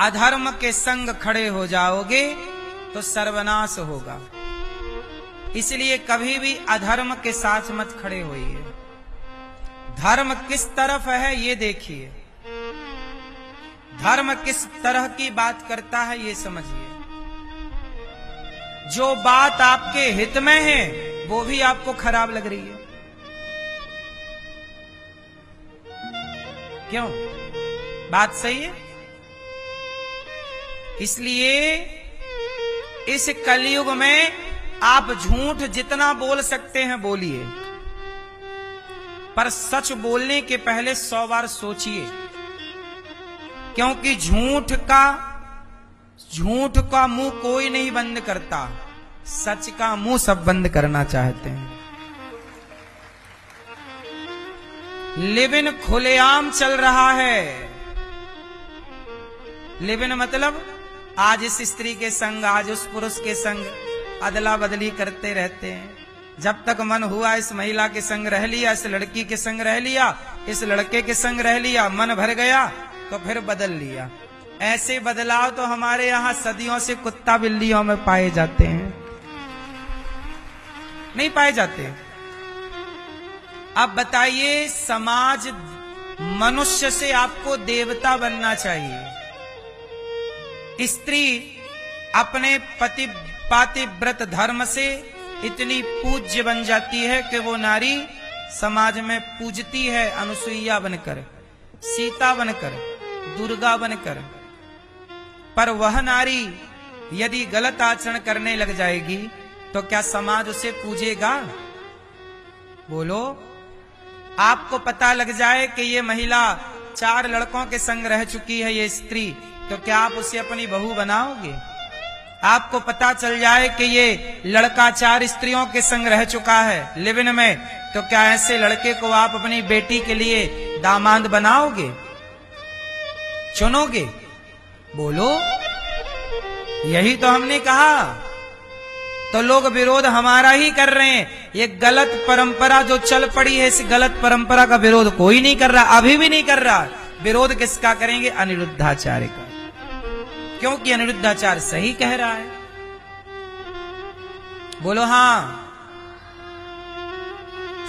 अधर्म के संग खड़े हो जाओगे तो सर्वनाश होगा। इसलिए कभी भी अधर्म के साथ मत खड़े होइए। धर्म किस तरफ है ये देखिए, धर्म किस तरह की बात करता है ये समझिए। जो बात आपके हित में है वो भी आपको खराब लग रही है। क्यों? बात सही है। इसलिए इस कलयुग में आप झूठ जितना बोल सकते हैं बोलिए, पर सच बोलने के पहले 100 बार सोचिए, क्योंकि झूठ का मुंह कोई नहीं बंद करता, सच का मुंह सब बंद करना चाहते हैं। लिविन खुलेआम चल रहा है। लिविन मतलब आज इस स्त्री के संग, आज उस पुरुष के संग अदला बदली करते रहते हैं। जब तक मन हुआ इस महिला के संग रह लिया, इस लड़की के संग रह लिया, इस लड़के के संग रह लिया, मन भर गया तो फिर बदल लिया। ऐसे बदलाव तो हमारे यहाँ सदियों से कुत्ता बिल्लियों में पाए जाते हैं, नहीं पाए जाते। अब बताइए, समाज मनुष्य से आपको देवता बनना चाहिए। स्त्री अपने पति पातिव्रत धर्म से इतनी पूज्य बन जाती है कि वो नारी समाज में पूजती है, अनुसुईया बनकर, सीता बनकर, दुर्गा बनकर। पर वह नारी यदि गलत आचरण करने लग जाएगी तो क्या समाज उसे पूजेगा? बोलो। आपको पता लग जाए कि ये महिला 4 लड़कों के संग रह चुकी है, ये स्त्री, तो क्या आप उसे अपनी बहू बनाओगे? आपको पता चल जाए कि ये लड़का 4 स्त्रियों के संग रह चुका है लिविन में, तो क्या ऐसे लड़के को आप अपनी बेटी के लिए दामाद बनाओगे, चुनोगे? बोलो। यही तो हमने कहा। तो लोग विरोध हमारा ही कर रहे हैं। ये गलत परंपरा जो चल पड़ी है, इस गलत परंपरा का विरोध कोई नहीं कर रहा, अभी भी नहीं कर रहा। विरोध किसका करेंगे? अनिरुद्धाचार्य का, क्योंकि अनिरुद्धाचार्य सही कह रहा है। बोलो हाँ।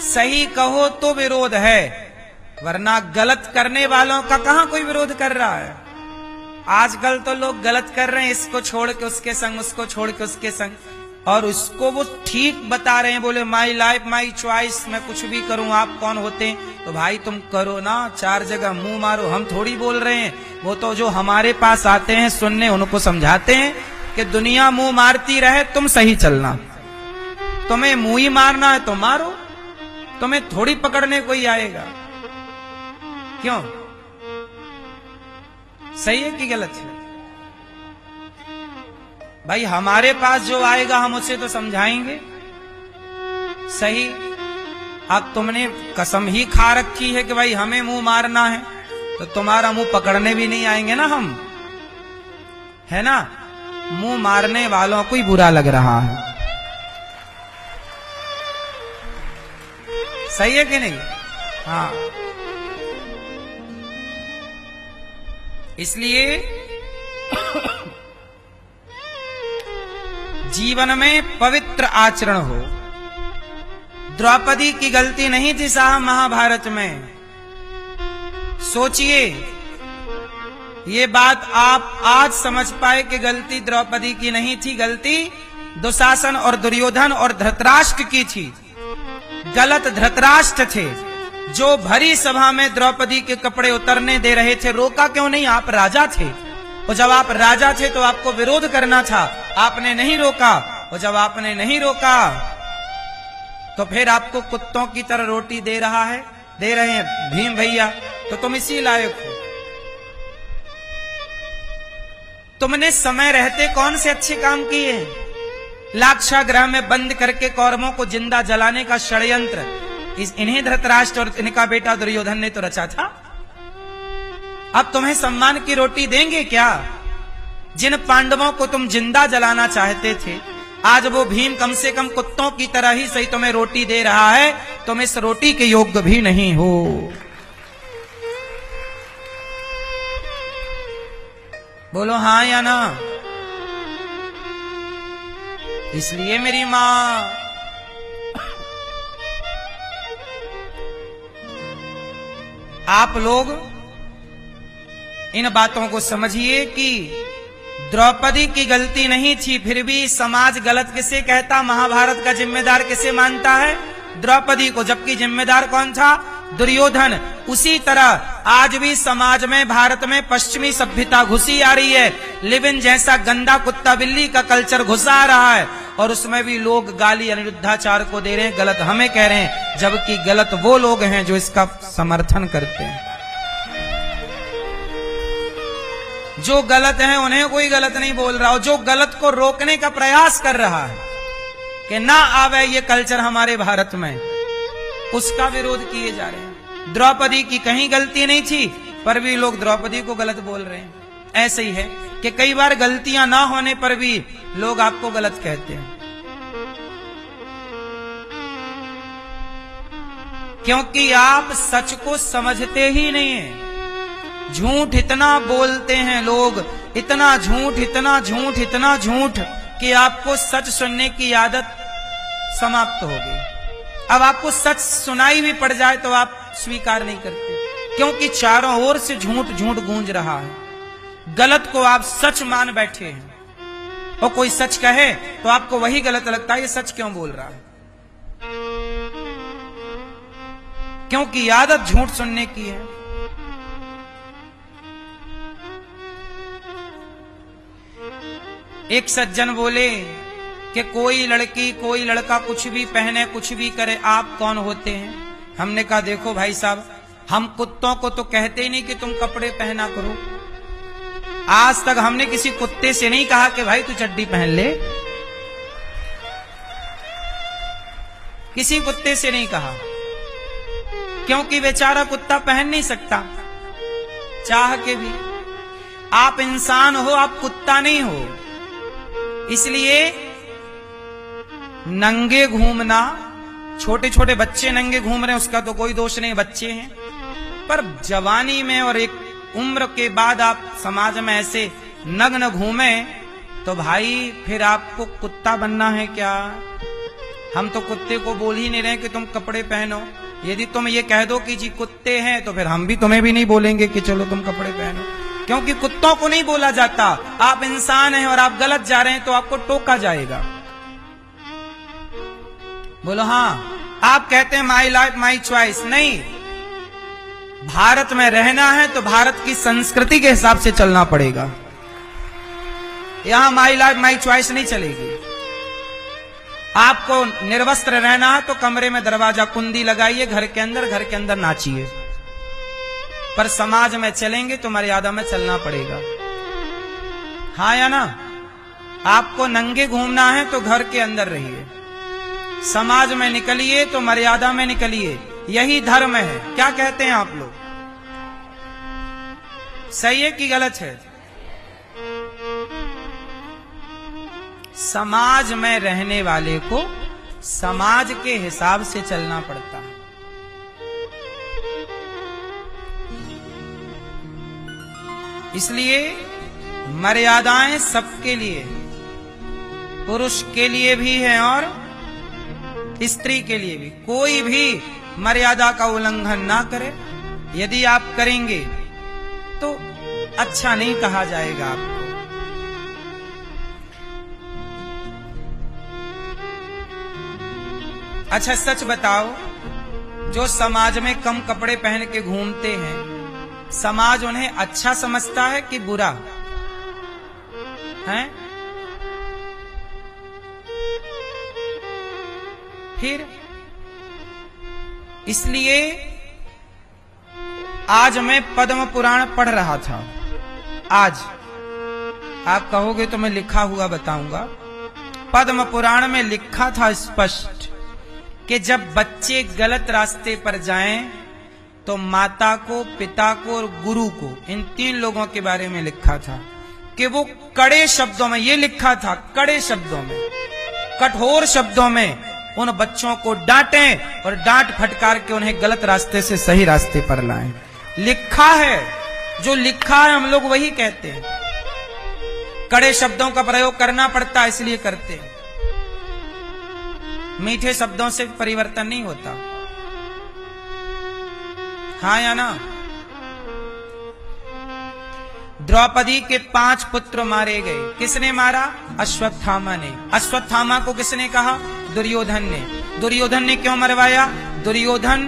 सही कहो तो विरोध है, वरना गलत करने वालों का कहां कोई विरोध कर रहा है। आजकल तो लोग गलत कर रहे हैं, इसको छोड़ के उसके संग, उसको छोड़ के उसके संग, और उसको वो ठीक बता रहे हैं। बोले माई लाइफ माई चॉइस, मैं कुछ भी करूं, आप कौन होते हैं? तो भाई तुम करो ना, 4 जगह मुंह मारो। हम थोड़ी बोल रहे हैं, वो तो जो हमारे पास आते हैं सुनने, उनको समझाते हैं कि दुनिया मुंह मारती रहे, तुम सही चलना। तुम्हें मुंह ही मारना है तो मारो, तुम्हें थोड़ी पकड़ने कोई आएगा। क्यों? सही है कि गलत है? भाई हमारे पास जो आएगा हम उसे तो समझाएंगे सही। अब तुमने कसम ही खा रखी है कि भाई हमें मुंह मारना है, तो तुम्हारा मुंह पकड़ने भी नहीं आएंगे ना हम, है ना? मुंह मारने वालों को ही बुरा लग रहा है। सही है कि नहीं? हाँ। इसलिए जीवन में पवित्र आचरण हो। द्रौपदी की गलती नहीं थी साहब महाभारत में। सोचिए, ये बात आप आज समझ पाए कि गलती द्रौपदी की नहीं थी, गलती दुशासन और दुर्योधन और धृतराष्ट्र की थी। गलत धृतराष्ट्र थे जो भरी सभा में द्रौपदी के कपड़े उतरने दे रहे थे। रोका क्यों नहीं? आप राजा थे, और जब आप राजा थे तो आपको विरोध करना था, आपने नहीं रोका। और जब आपने नहीं रोका तो फिर आपको कुत्तों की तरह रोटी दे रहे हैं भीम भैया, तो तुम इसी लायक हो। तुमने समय रहते कौन से अच्छे काम किए? लाक्षागृह में बंद करके कौरवों को जिंदा जलाने का षड्यंत्र इन्हीं धृतराष्ट्र और इनका बेटा दुर्योधन ने तो रचा था। अब तुम्हें सम्मान की रोटी देंगे क्या? जिन पांडवों को तुम जिंदा जलाना चाहते थे, आज वो भीम कम से कम कुत्तों की तरह ही सही तुम्हें रोटी दे रहा है, तुम इस रोटी के योग्य भी नहीं हो। बोलो हाँ या ना। इसलिए मेरी मां आप लोग इन बातों को समझिए कि द्रौपदी की गलती नहीं थी, फिर भी समाज गलत किसे कहता, महाभारत का जिम्मेदार किसे मानता है, द्रौपदी को, जबकि जिम्मेदार कौन था, दुर्योधन। उसी तरह आज भी समाज में, भारत में पश्चिमी सभ्यता घुसी आ रही है, लिव इन जैसा गंदा कुत्ता बिल्ली का कल्चर घुसा आ रहा है, और उसमें भी लोग गाली अनिरुद्धाचार्य को दे रहे हैं, गलत हमें कह रहे हैं, जबकि गलत वो लोग हैं जो इसका समर्थन करते हैं। जो गलत है उन्हें कोई गलत नहीं बोल रहा हो, जो गलत को रोकने का प्रयास कर रहा है कि ना आवे ये कल्चर हमारे भारत में, उसका विरोध किए जा रहे हैं। द्रौपदी की कहीं गलती नहीं थी, पर भी लोग द्रौपदी को गलत बोल रहे हैं। ऐसे ही है कि कई बार गलतियां ना होने पर भी लोग आपको गलत कहते हैं, क्योंकि आप सच को समझते ही नहीं हैं। झूठ इतना बोलते हैं लोग, इतना झूठ, इतना झूठ, इतना झूठ कि आपको सच सुनने की आदत समाप्त हो गई। अब आपको सच सुनाई भी पड़ जाए तो आप स्वीकार नहीं करते, क्योंकि चारों ओर से झूठ झूठ गूंज रहा है। गलत को आप सच मान बैठे हैं, और कोई सच कहे तो आपको वही गलत लगता है, ये सच क्यों बोल रहा है, क्योंकि आदत झूठ सुनने की है। एक सज्जन बोले कि कोई लड़की कोई लड़का कुछ भी पहने कुछ भी करे, आप कौन होते हैं। हमने कहा देखो भाई साहब, हम कुत्तों को तो कहते ही नहीं कि तुम कपड़े पहना करो। आज तक हमने किसी कुत्ते से नहीं कहा कि भाई तू चड्डी पहन ले, किसी कुत्ते से नहीं कहा, क्योंकि बेचारा कुत्ता पहन नहीं सकता चाह के भी। आप इंसान हो, आप कुत्ता नहीं हो। इसलिए नंगे घूमना, छोटे छोटे बच्चे नंगे घूम रहे हैं उसका तो कोई दोष नहीं, बच्चे हैं, पर जवानी में और एक उम्र के बाद आप समाज में ऐसे नग्न घूमे तो भाई फिर आपको कुत्ता बनना है क्या। हम तो कुत्ते को बोल ही नहीं रहे कि तुम कपड़े पहनो। यदि तुम ये कह दो कि जी कुत्ते हैं तो फिर हम भी तुम्हें भी नहीं बोलेंगे कि चलो तुम कपड़े पहनो, क्योंकि कुत्तों को नहीं बोला जाता। आप इंसान हैं और आप गलत जा रहे हैं तो आपको टोका जाएगा। बोलो हाँ। आप कहते हैं माई लाइफ माई चॉइस, नहीं, भारत में रहना है तो भारत की संस्कृति के हिसाब से चलना पड़ेगा। यहां माई लाइफ माई चॉइस नहीं चलेगी। आपको निर्वस्त्र रहना है तो कमरे में दरवाजा कुंडी लगाइए, घर के अंदर नाचिए, पर समाज में चलेंगे तो मर्यादा में चलना पड़ेगा। हाँ या ना। आपको नंगे घूमना है तो घर के अंदर रहिए, समाज में निकलिए तो मर्यादा में निकलिए, यही धर्म है। क्या कहते हैं आप लोग, सही है कि गलत है। समाज में रहने वाले को समाज के हिसाब से चलना पड़ता है। इसलिए मर्यादाएं सबके लिए, पुरुष के लिए भी है और स्त्री के लिए भी। कोई भी मर्यादा का उल्लंघन ना करे। यदि आप करेंगे तो अच्छा नहीं कहा जाएगा आपको। अच्छा सच बताओ, जो समाज में कम कपड़े पहन के घूमते हैं, समाज उन्हें अच्छा समझता है कि बुरा है? फिर इसलिए आज मैं पद्म पुराण पढ़ रहा था। आज आप कहोगे तो मैं लिखा हुआ बताऊंगा। पद्म पुराण में लिखा था स्पष्ट कि जब बच्चे गलत रास्ते पर जाएं तो माता को, पिता को और गुरु को, इन तीन लोगों के बारे में लिखा था कि वो कड़े शब्दों में, ये लिखा था कड़े शब्दों में, कठोर शब्दों में उन बच्चों को डांटें और डांट फटकार के उन्हें गलत रास्ते से सही रास्ते पर लाएं। लिखा है, जो लिखा है हम लोग वही कहते हैं। कड़े शब्दों का प्रयोग करना पड़ता है, इसलिए करते हैं। मीठे शब्दों से परिवर्तन नहीं होता। हाँ या ना? द्रौपदी के 5 पुत्र मारे गए। किसने मारा? अश्वत्थामा ने। अश्वत्थामा को किसने कहा? दुर्योधन ने। दुर्योधन ने क्यों मरवाया? दुर्योधन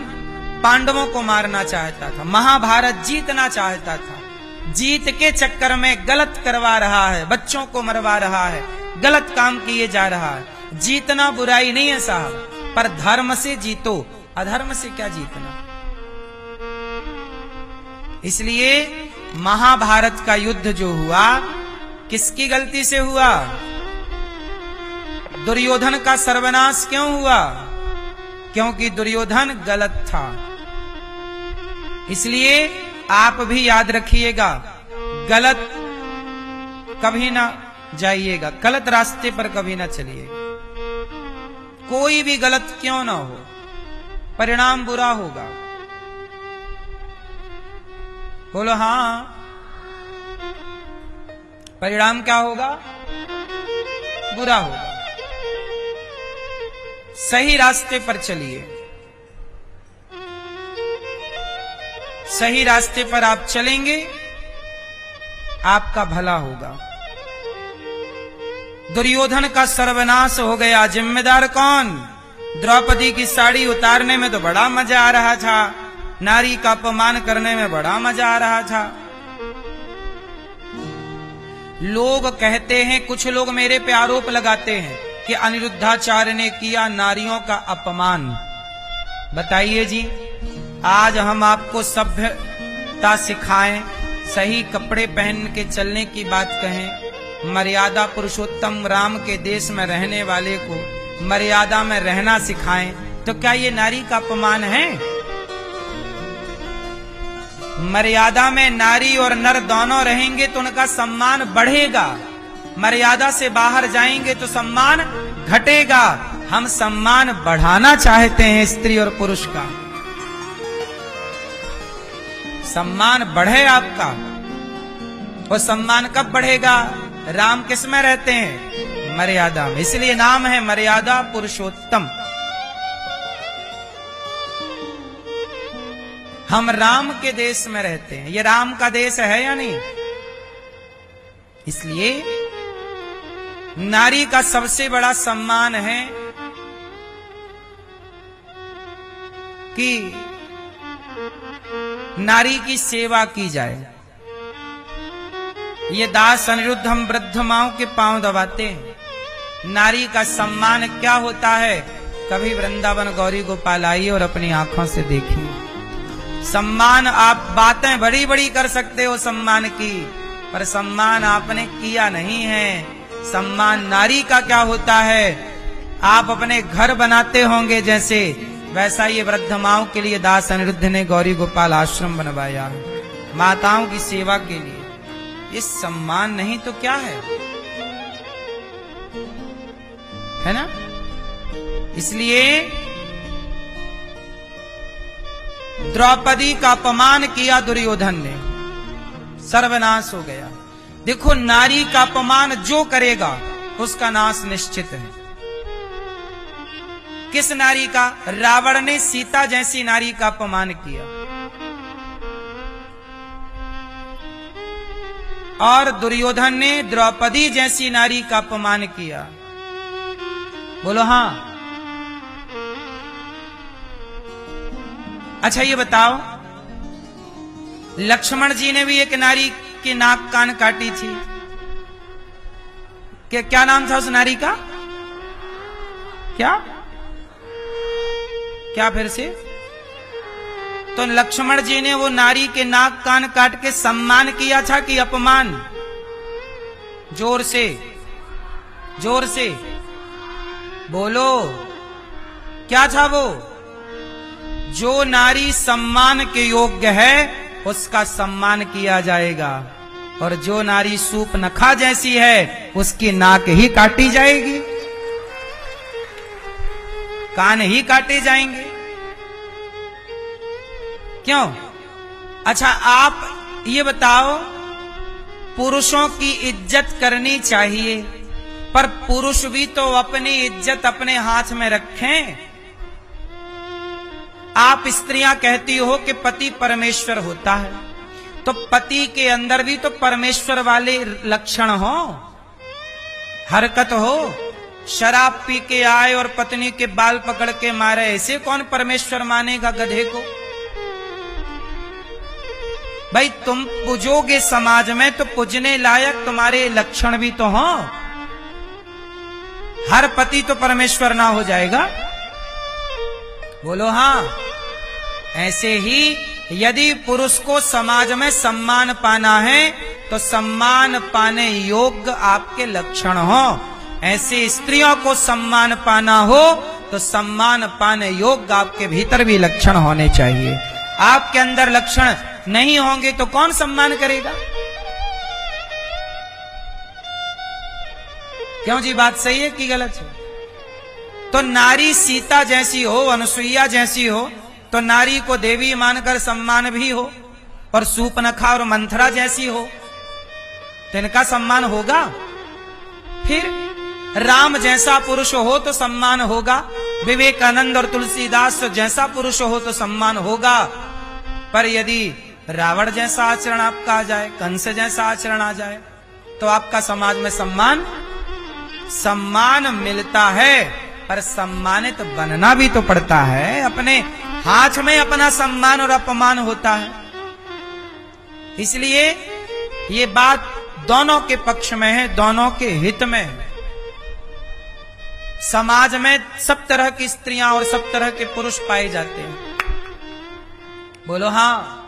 पांडवों को मारना चाहता था, महाभारत जीतना चाहता था। जीत के चक्कर में गलत करवा रहा है, बच्चों को मरवा रहा है, गलत काम किए जा रहा है। जीतना बुराई नहीं है साहब, पर धर्म से जीतो, अधर्म से क्या जीतना। इसलिए महाभारत का युद्ध जो हुआ, किसकी गलती से हुआ? दुर्योधन का सर्वनाश क्यों हुआ? क्योंकि दुर्योधन गलत था। इसलिए आप भी याद रखिएगा, गलत कभी ना जाइएगा, गलत रास्ते पर कभी ना चलिएगा। कोई भी गलत क्यों ना हो, परिणाम बुरा होगा। बोलो हाँ, परिणाम क्या होगा? बुरा होगा। सही रास्ते पर चलिए, सही रास्ते पर आप चलेंगे, आपका भला होगा। दुर्योधन का सर्वनाश हो गया। जिम्मेदार कौन? द्रौपदी की साड़ी उतारने में तो बड़ा मजा आ रहा था, नारी का अपमान करने में बड़ा मजा आ रहा था। लोग कहते हैं, कुछ लोग मेरे पे आरोप लगाते हैं कि अनिरुद्धाचार्य ने किया नारियों का अपमान। बताइए जी, आज हम आपको सभ्यता सिखाएं, सही कपड़े पहन के चलने की बात कहें, मर्यादा पुरुषोत्तम राम के देश में रहने वाले को मर्यादा में रहना सिखाएं, तो क्या ये नारी का अपमान है? मर्यादा में नारी और नर दोनों रहेंगे तो उनका सम्मान बढ़ेगा, मर्यादा से बाहर जाएंगे तो सम्मान घटेगा। हम सम्मान बढ़ाना चाहते हैं स्त्री और पुरुष का, सम्मान बढ़े आपका। वो सम्मान कब बढ़ेगा? राम किस में रहते हैं? मर्यादा में, इसलिए नाम है मर्यादा पुरुषोत्तम। हम राम के देश में रहते हैं, ये राम का देश है या नहीं? इसलिए नारी का सबसे बड़ा सम्मान है कि नारी की सेवा की जाए। ये दास अनिरुद्ध हम वृद्ध माओं के पांव दबाते हैं। नारी का सम्मान क्या होता है? कभी वृंदावन गौरी गोपाल आइए और अपनी आंखों से देखिए। सम्मान, आप बातें बड़ी बड़ी कर सकते हो सम्मान की, पर सम्मान आपने किया नहीं है। सम्मान नारी का क्या होता है? आप अपने घर बनाते होंगे जैसे, वैसा ये वृद्ध माओं के लिए दास अनिरुद्ध ने गौरी गोपाल आश्रम बनवाया, माताओं की सेवा के लिए। ये सम्मान नहीं तो क्या है ना? इसलिए द्रौपदी का अपमान किया दुर्योधन ने, सर्वनाश हो गया। देखो, नारी का अपमान जो करेगा उसका नाश निश्चित है। किस नारी का? रावण ने सीता जैसी नारी का अपमान किया, और दुर्योधन ने द्रौपदी जैसी नारी का अपमान किया। बोलो हाँ। अच्छा ये बताओ, लक्ष्मण जी ने भी एक नारी की नाक कान काटी थी। क्या नाम था उस नारी का? क्या फिर से? तो लक्ष्मण जी ने वो नारी के नाक कान काट के सम्मान किया था कि अपमान? जोर से बोलो, क्या था वो? जो नारी सम्मान के योग्य है उसका सम्मान किया जाएगा, और जो नारी सूप नखा जैसी है उसकी नाक ही काटी जाएगी, कान ही काटे जाएंगे। क्यों? अच्छा आप ये बताओ पुरुषों की इज्जत करनी चाहिए, पर पुरुष भी तो अपनी इज्जत अपने हाथ में रखें। आप स्त्रियां कहती हो कि पति परमेश्वर होता है, तो पति के अंदर भी तो परमेश्वर वाले लक्षण हो, हरकत हो। शराब पी के आए और पत्नी के बाल पकड़ के मारे, ऐसे कौन परमेश्वर मानेगा गधे को? भाई तुम पूजोगे समाज में तो पूजने लायक तुम्हारे लक्षण भी तो हो। हर पति तो परमेश्वर ना हो जाएगा। बोलो हाँ। ऐसे ही यदि पुरुष को समाज में सम्मान पाना है तो सम्मान पाने योग्य आपके लक्षण हो, ऐसे स्त्रियों को सम्मान पाना हो तो सम्मान पाने योग्य आपके भीतर भी लक्षण होने चाहिए। आपके अंदर लक्षण नहीं होंगे तो कौन सम्मान करेगा? क्यों जी, बात सही है कि गलत है? तो नारी सीता जैसी हो, अनुसुईया जैसी हो, तो नारी को देवी मानकर सम्मान भी हो, और सूपनखा और मंथरा जैसी हो तो इनका सम्मान होगा। फिर राम जैसा पुरुष हो तो सम्मान होगा, विवेकानंद और तुलसीदास जैसा पुरुष हो तो सम्मान होगा। पर यदि रावण जैसा आचरण आपका आ जाए, कंस जैसा आचरण आ जाए, तो आपका समाज में सम्मान मिलता है, पर सम्मानित बनना भी तो पड़ता है। अपने हाथ में अपना सम्मान और अपमान होता है। इसलिए ये बात दोनों के पक्ष में है, दोनों के हित में है। समाज में सब तरह की स्त्रियां और सब तरह के पुरुष पाए जाते हैं। बोलो हाँ।